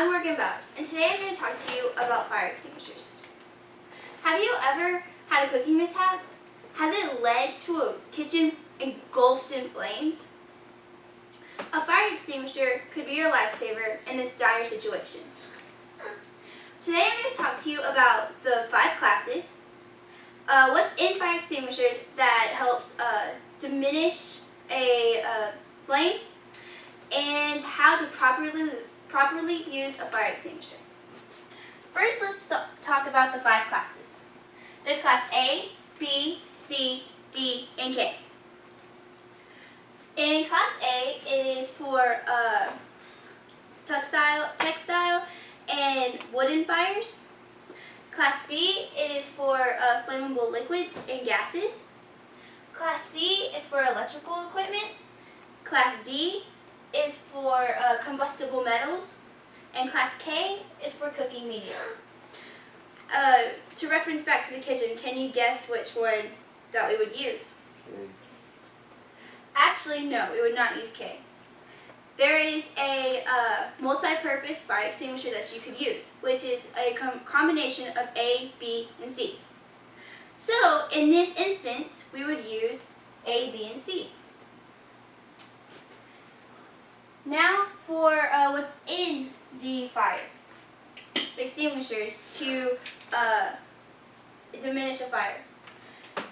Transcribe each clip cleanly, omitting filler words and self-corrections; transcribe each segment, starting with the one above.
and today I'm going to talk to you about fire extinguishers. Have you ever had a cooking mishap? Has it led to a kitchen engulfed in flames? A fire extinguisher could be your lifesaver in this dire situation. Today I'm going to talk to you about the 5 classes, what's in fire extinguishers that helps diminish a flame, and how to properly use a fire extinguisher. First, let's talk about the 5 classes. There's class A, B, C, D, and K. In class A, it is for textile and wooden fires. Class B, it is for flammable liquids and gases. Class C is for electrical equipment. Class D is for combustible metals. And Class K is for cooking media. To reference back to the kitchen, can you guess which one that we would use? Actually, no, we would not use K. There is a multi-purpose fire extinguisher that you could use, which is a combination of A, B, and C. So, in this instance, we would use A, B, and C. Now for what's in the fire extinguishers to diminish a fire.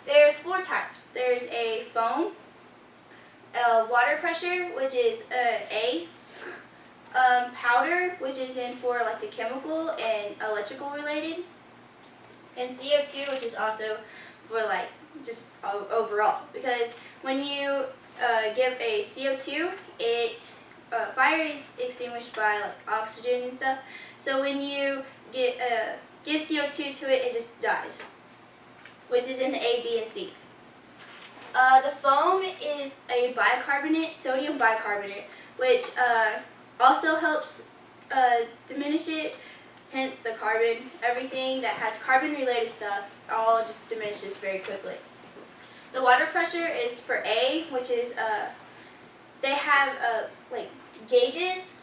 There's 4 types. There's a foam, water pressure, which is A, powder, which is in for like the chemical and electrical related, and CO2, which is also for like just overall. Because when you give a CO2, fire is extinguished by like oxygen and stuff. So when you give CO2 to it, it just dies, which is in the A, B, and C. The foam is a bicarbonate, sodium bicarbonate, which also helps diminish it. Hence the carbon, everything that has carbon-related stuff, all just diminishes very quickly. The water pressure is for A, which is they have like gauges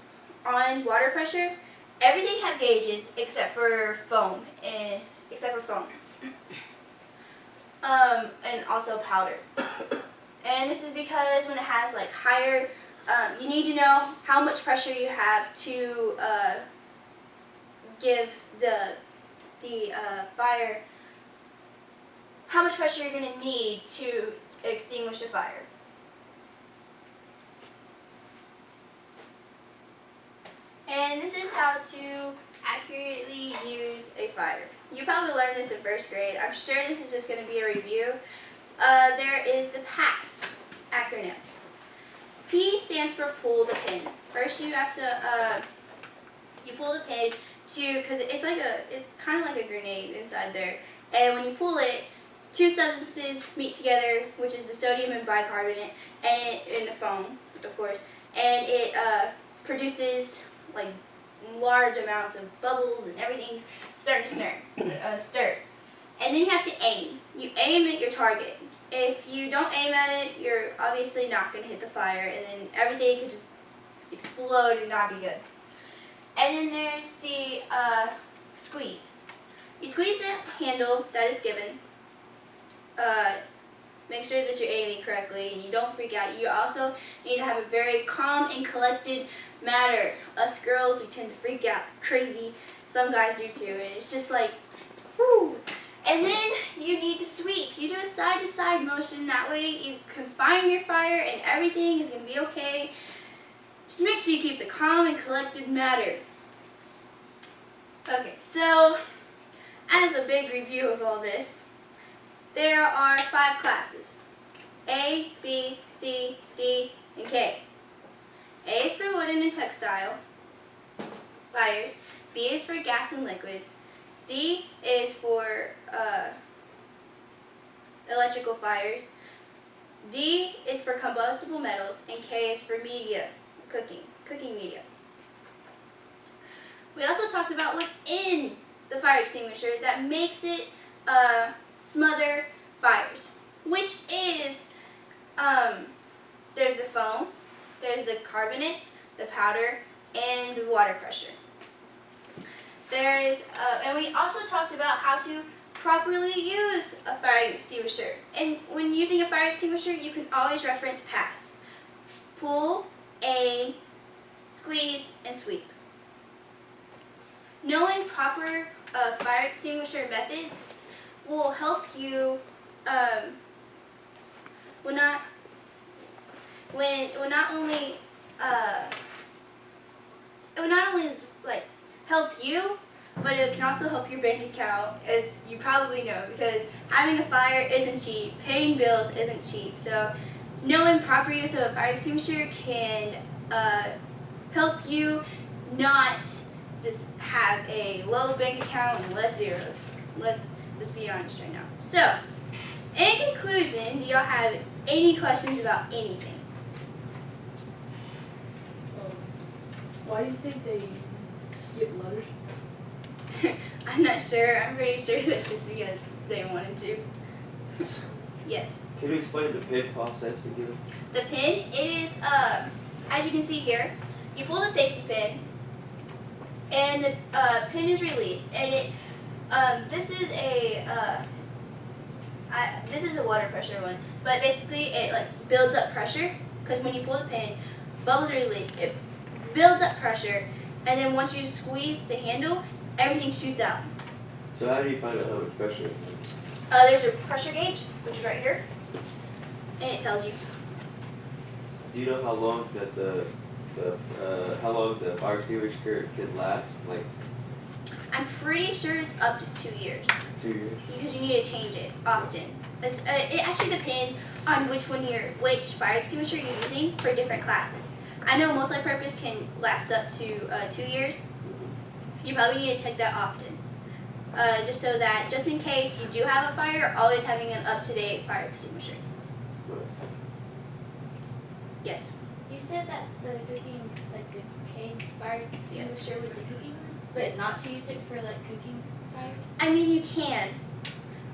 on water pressure. Everything has gauges except for foam, and also powder. And this is because when it has like higher, you need to know how much pressure you have to give the fire, how much pressure you're going to need to extinguish a fire. And this is how to accurately use a fire. You probably learned this in 1st grade. I'm sure this is just going to be a review. There is the PASS acronym. P stands for pull the pin. First you have to, you pull the pin because it's kind of like a grenade inside there. And when you pull it, 2 substances meet together, which is the sodium and bicarbonate, and the foam, of course. And it produces like large amounts of bubbles, and everything's starting to stir. And then you have to aim. You aim at your target. If you don't aim at it, you're obviously not going to hit the fire, and then everything could just explode and not be good. And then there's the squeeze. You squeeze the handle that is given. Make sure that you're aiming correctly and you don't freak out. You also need to have a very calm and collected manner. Us girls, we tend to freak out crazy. Some guys do too, and it's just like, whoo. And then you need to sweep. You do a side-to-side motion. That way you confine your fire and everything is going to be okay. Just make sure you keep the calm and collected manner. Okay, so as a big review of all this, there are 5 classes: A, B, C, D, and K. A is for wooden and textile fires. B is for gas and liquids. C is for electrical fires. D is for combustible metals, and K is for media, cooking media. We also talked about what's in the fire extinguisher that makes it smother fires, which is there's the foam, there's the carbonate, the powder, and the water pressure. There is, and we also talked about how to properly use a fire extinguisher. And when using a fire extinguisher, you can always reference pass. Pull, aim, squeeze, and sweep. Knowing proper fire extinguisher methods will help you will not only it will not only just like help you, but it can also help your bank account, as you probably know, because having a fire isn't cheap, paying bills isn't cheap. So knowing proper use of a fire extinguisher can help you not just have a low bank account and less zeros. Let's be honest right now. So, in conclusion, do y'all have any questions about anything? Why do you think they skip letters? I'm not sure. I'm pretty sure that's just because they wanted to. Yes. Can you explain the pin process again? The pin, it is, as you can see here, you pull the safety pin, and the pin is released, and it, this is a water pressure one, but basically it like builds up pressure, because when you pull the pin, bubbles are released. It builds up pressure, and then once you squeeze the handle, everything shoots out. So how do you find out how much pressure it There's a pressure gauge, which is right here, and it tells you. Do you know how long that the fire extinguisher can last? Like I'm pretty sure it's up to 2 years. 2 years? Because you need to change it often. It actually depends on which fire extinguisher you're using for different classes. I know multi-purpose can last up to 2 years. You probably need to check that often. Just so that, just in case you do have a fire, always having an up-to-date fire extinguisher. Right. Yes. You said that the cooking, like the cane fire extinguisher was a cooking one, but not to use it for like cooking fires? I mean, you can,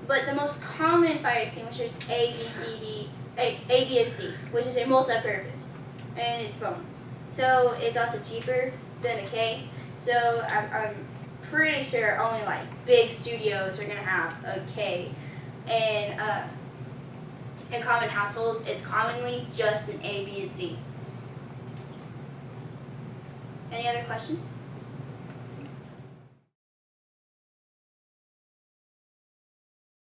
but the most common fire extinguisher is A, B, and C, which is a multi-purpose, and it's foam. So it's also cheaper than a K. So I'm pretty sure only like big studios are gonna have a K, and in common households, it's commonly just an A, B, and C. Any other questions?